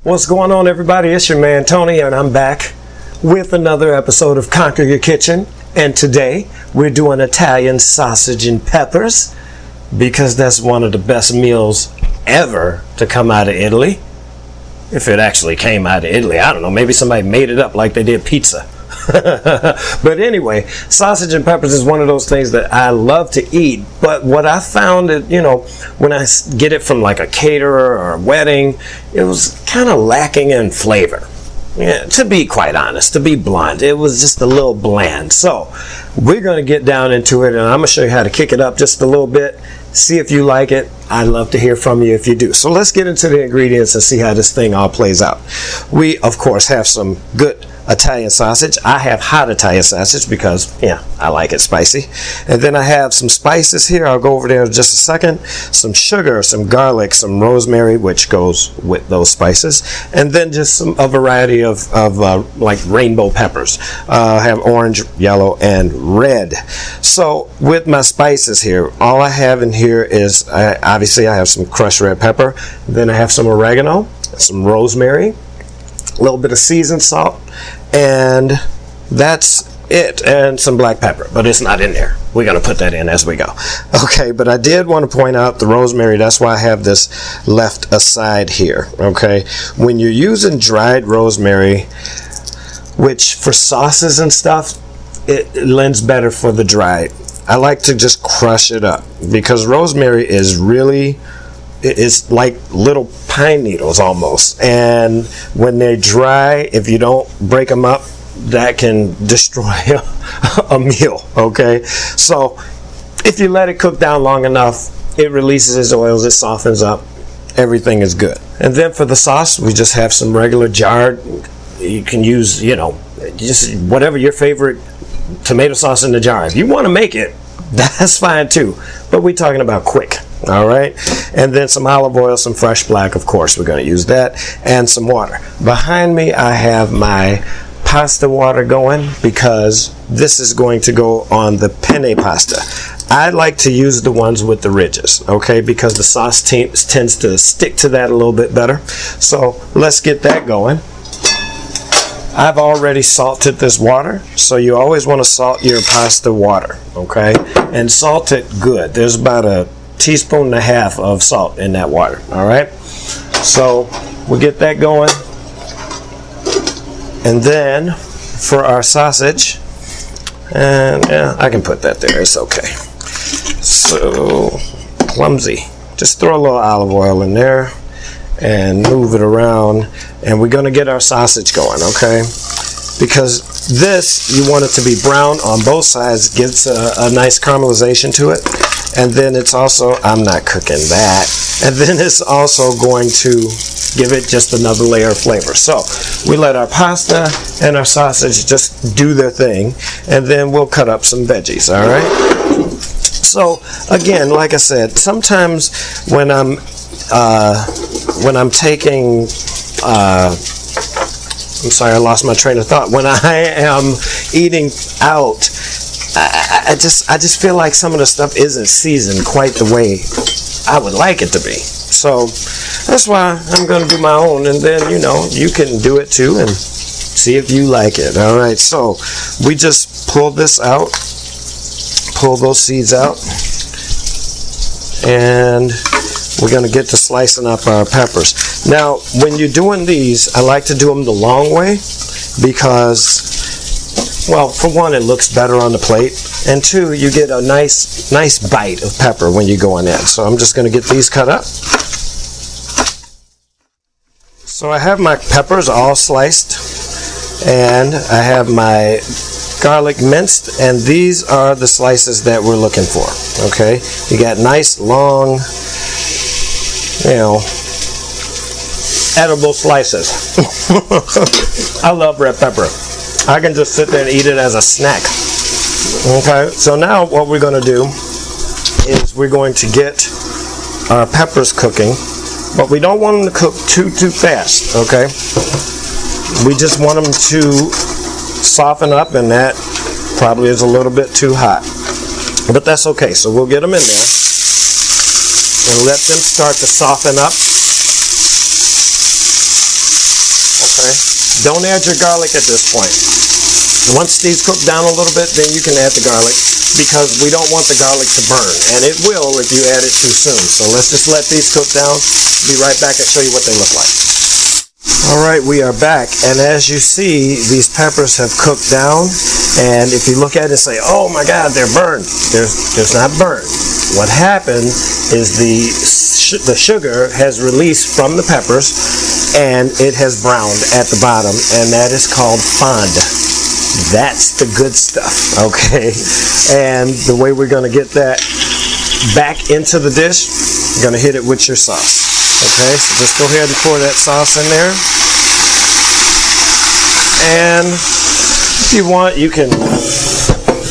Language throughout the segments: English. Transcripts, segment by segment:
What's going on, everybody? It's your man Tony, and I'm back with another episode of Conquer Your Kitchen. And today we're doing Italian sausage and peppers because that's one of the best meals ever to come out of Italy. If it actually came out of Italy, I don't know, maybe somebody made it up like they did pizza. But anyway, sausage and peppers is one of those things that I love to eat. But what I found that, when I get it from like a caterer or a wedding, it was kind of lacking in flavor. Yeah, to be quite honest, to be blunt, it was just a little bland. So we're going to get down into it, and I'm going to show you how to kick it up just a little bit. See if you like it. I'd love to hear from you if you do. So let's get into the ingredients and see how this thing all plays out. We, of course, have some good Italian sausage. I have hot Italian sausage because, I like it spicy. And then I have some spices here. I'll go over there in just a second. Some sugar, some garlic, some rosemary, which goes with those spices. And then just a variety of like rainbow peppers. I have orange, yellow, and red. So with my spices here, all I have in here is, obviously I have some crushed red pepper. Then I have some oregano, some rosemary, a little bit of seasoned salt, and that's it, and some black pepper, but it's not in there. We're going to put that in as we go. Okay, but I did want to point out the rosemary. That's why I have this left aside here. Okay, when you're using dried rosemary, which for sauces and stuff, it lends better for the dried. I like to just crush it up because rosemary is really, it's like little pine needles almost, and when they're dry, if you don't break them up, that can destroy a meal. Okay, so if you let it cook down long enough, it releases its oils, it softens up, everything is good. And then for the sauce, we just have some regular jarred, you can use just whatever your favorite tomato sauce in the jar. If you want to make it, that's fine too, but we're talking about quick. All right, and then some olive oil, some fresh black, of course we're going to use that, and some water. Behind me I have my pasta water going because this is going to go on the penne pasta. I like to use the ones with the ridges, okay, because the sauce tends to stick to that a little bit better. So let's get that going. I've already salted this water, so you always want to salt your pasta water, okay, and salt it good. There's about a teaspoon and a half of salt in that water. All right, so we'll get that going, and then for our sausage, and I can put that there, it's okay. So clumsy, just throw a little olive oil in there and move it around, and we're going to get our sausage going, okay, because this, you want it to be brown on both sides, gives a nice caramelization to it. And then it's also, I'm not cooking that, and then it's also going to give it just another layer of flavor. So we let our pasta and our sausage just do their thing, and then we'll cut up some veggies. All right, so again, like I said, sometimes when I'm taking I'm sorry, I lost my train of thought. When I am eating out, I just feel like some of the stuff isn't seasoned quite the way I would like it to be. So that's why I'm going to do my own, and then you can do it too and see if you like it. All right, so we just pull this out, pull those seeds out, and we're going to get to slicing up our peppers. Now, when you're doing these, I like to do them the long way because, well, for one, it looks better on the plate, and two, you get a nice bite of pepper when you're going in. So I'm just going to get these cut up. So I have my peppers all sliced, and I have my garlic minced, and these are the slices that we're looking for. Okay, you got nice long, edible slices. I love red pepper. I can just sit there and eat it as a snack. Okay, so now what we're going to do is we're going to get our peppers cooking, but we don't want them to cook too fast. Okay, we just want them to soften up, and that probably is a little bit too hot, but that's okay. So we'll get them in there and let them start to soften up. okay? Don't add your garlic at this point. Once these cook down a little bit, then you can add the garlic, because we don't want the garlic to burn, and it will if you add it too soon. So let's just let these cook down. Be right back and show you what they look like. All right, we are back, and as you see, these peppers have cooked down, and if you look at it and say, oh my God, they're burned, there's not burned. What happened is the sugar has released from the peppers, and it has browned at the bottom, and that is called fond. That's the good stuff, okay? And the way we're going to get that back into the dish, you're going to hit it with your sauce. Okay, so just go ahead and pour that sauce in there. And if you want, you can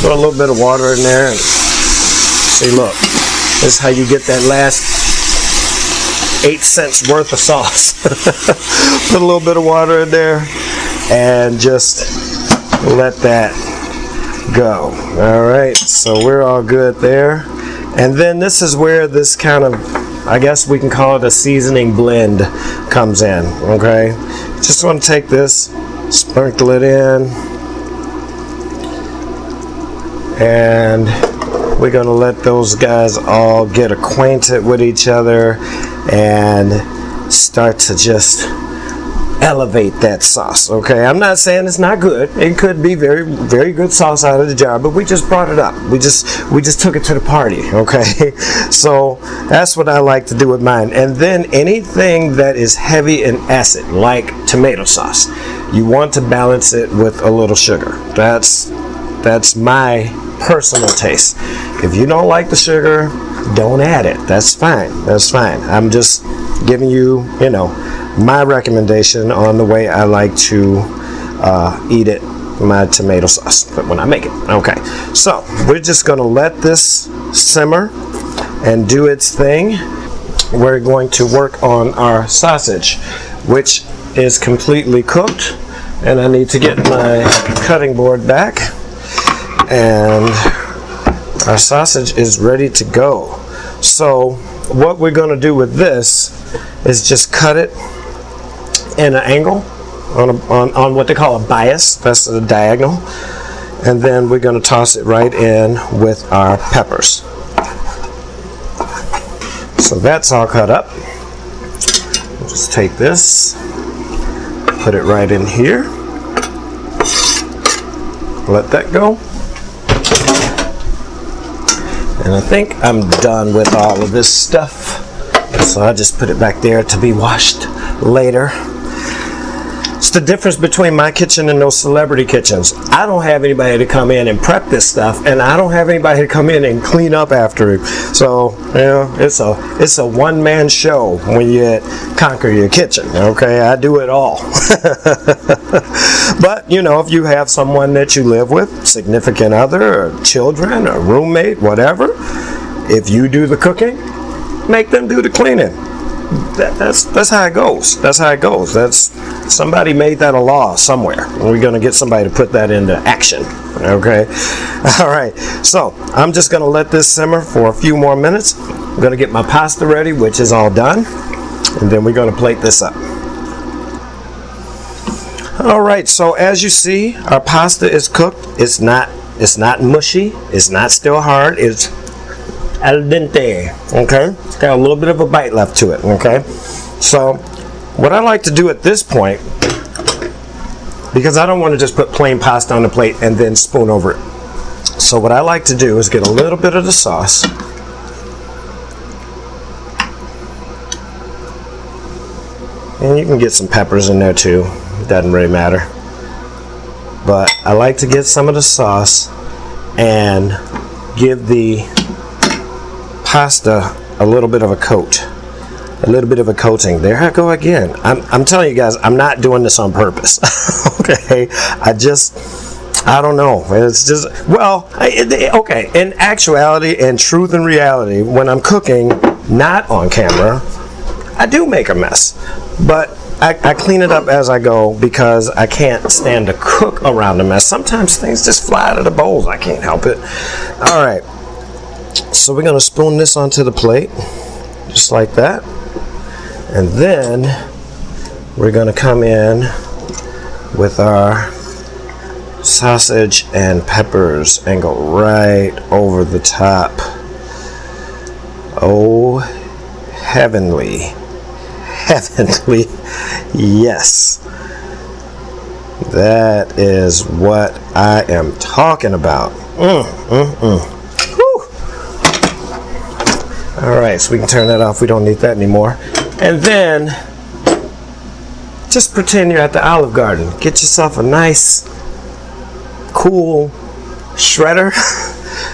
put a little bit of water in there and see, look, this is how you get that last 8 cents worth of sauce. Put a little bit of water in there and just let that go. All right, so we're all good there. And then this is where this kind of, I guess we can call it a seasoning blend, comes in, okay? Just want to take this, sprinkle it in, and we're going to let those guys all get acquainted with each other and start to just elevate that sauce, okay? I'm not saying it's not good. It could be very, very good sauce out of the jar, but we just brought it up. We just took it to the party, okay? So that's what I like to do with mine. And then anything that is heavy in acid, like tomato sauce, you want to balance it with a little sugar. That's my personal taste. If you don't like the sugar, don't add it. That's fine. That's fine. I'm just giving you, my recommendation on the way I like to eat it, my tomato sauce, but when I make it. Okay, so we're just going to let this simmer and do its thing. We're going to work on our sausage, which is completely cooked, and I need to get my cutting board back, and our sausage is ready to go. So what we're going to do with this is just cut it in an angle on what they call a bias. That's a diagonal, and then we're going to toss it right in with our peppers. So that's all cut up. We'll just take this, put it right in here, let that go, and I think I'm done with all of this stuff, so I just put it back there to be washed later. It's the difference between my kitchen and those celebrity kitchens. I don't have anybody to come in and prep this stuff, and I don't have anybody to come in and clean up after it. So, it's a one-man show when you conquer your kitchen, okay? I do it all. But, if you have someone that you live with, significant other, or children, or roommate, whatever, if you do the cooking, make them do the cleaning. That's how it goes. That's how it goes. Somebody made that a law somewhere. We're going to get somebody to put that into action. Okay? All right. So I'm just going to let this simmer for a few more minutes. I'm going to get my pasta ready, which is all done, and then we're going to plate this up. All right. So as you see, our pasta is cooked. It's not mushy. It's not still hard. It's al dente, okay? It's got a little bit of a bite left to it, okay? So what I like to do at this point, because I don't want to just put plain pasta on the plate and then spoon over it. So what I like to do is get a little bit of the sauce, and you can get some peppers in there too. It doesn't really matter. But I like to get some of the sauce and give the pasta a little bit of a coat, a little bit of a coating. There I go again. I'm telling you guys, I'm not doing this on purpose. Okay, I don't know. It's just, okay, in actuality and truth and reality, when I'm cooking not on camera, I do make a mess, but I clean it up as I go, because I can't stand to cook around a mess. Sometimes things just fly out of the bowls. I can't help it. All right. So we're going to spoon this onto the plate, just like that. And then we're going to come in with our sausage and peppers and go right over the top. Oh, heavenly, heavenly, yes. That is what I am talking about. Whew. All right, so we can turn that off. We don't need that anymore. And then just pretend you're at the Olive Garden. Get yourself a nice, cool shredder,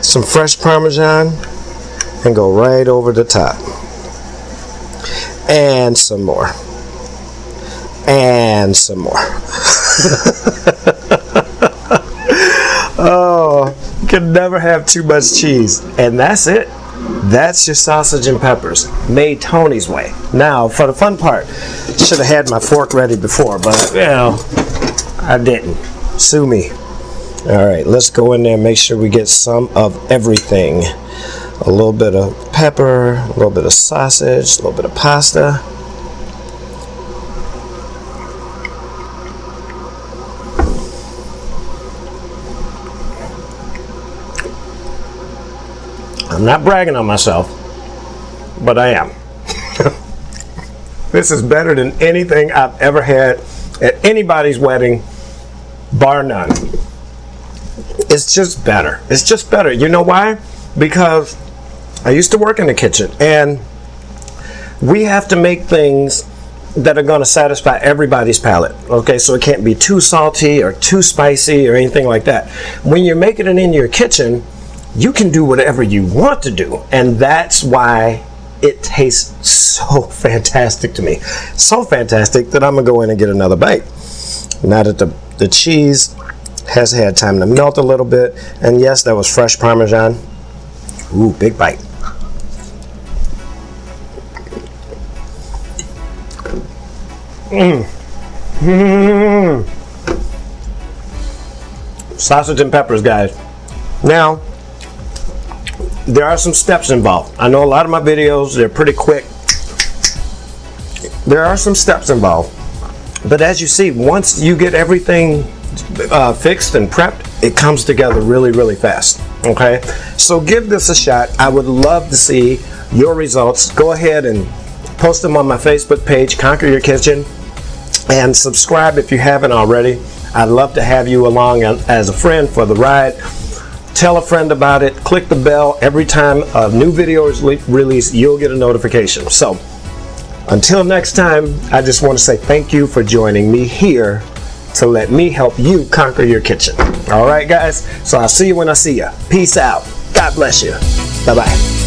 some fresh Parmesan, and go right over the top. And some more. And some more. Oh, you can never have too much cheese. And that's it. That's your sausage and peppers, made Tony's way. Now, for the fun part, should have had my fork ready before, but, you know, I didn't. Sue me. All right, let's go in there and make sure we get some of everything. A little bit of pepper, a little bit of sausage, a little bit of pasta. I'm not bragging on myself, but I am. This is better than anything I've ever had at anybody's wedding, bar none. It's just better. It's just better. You know why? Because I used to work in the kitchen, and we have to make things that are going to satisfy everybody's palate. Okay, so it can't be too salty or too spicy or anything like that. When you're making it in your kitchen, you can do whatever you want to do, and that's why it tastes so fantastic to me. So fantastic that I'm gonna go in and get another bite. Now that the cheese has had time to melt a little bit, and yes, that was fresh Parmesan. Ooh, big bite. Sausage and peppers, guys. Now, there are some steps involved. I know a lot of my videos, they're pretty quick. There are some steps involved. But as you see, once you get everything fixed and prepped, it comes together really, really fast. Okay? So give this a shot. I would love to see your results. Go ahead and post them on my Facebook page, Conquer Your Kitchen, and subscribe if you haven't already. I'd love to have you along as a friend for the ride. Tell a friend about it. Click the bell. Every time a new video is released, you'll get a notification. So, until next time, I just want to say thank you for joining me here to let me help you conquer your kitchen. All right, guys? So I'll see you when I see you. Peace out. God bless you. Bye-bye.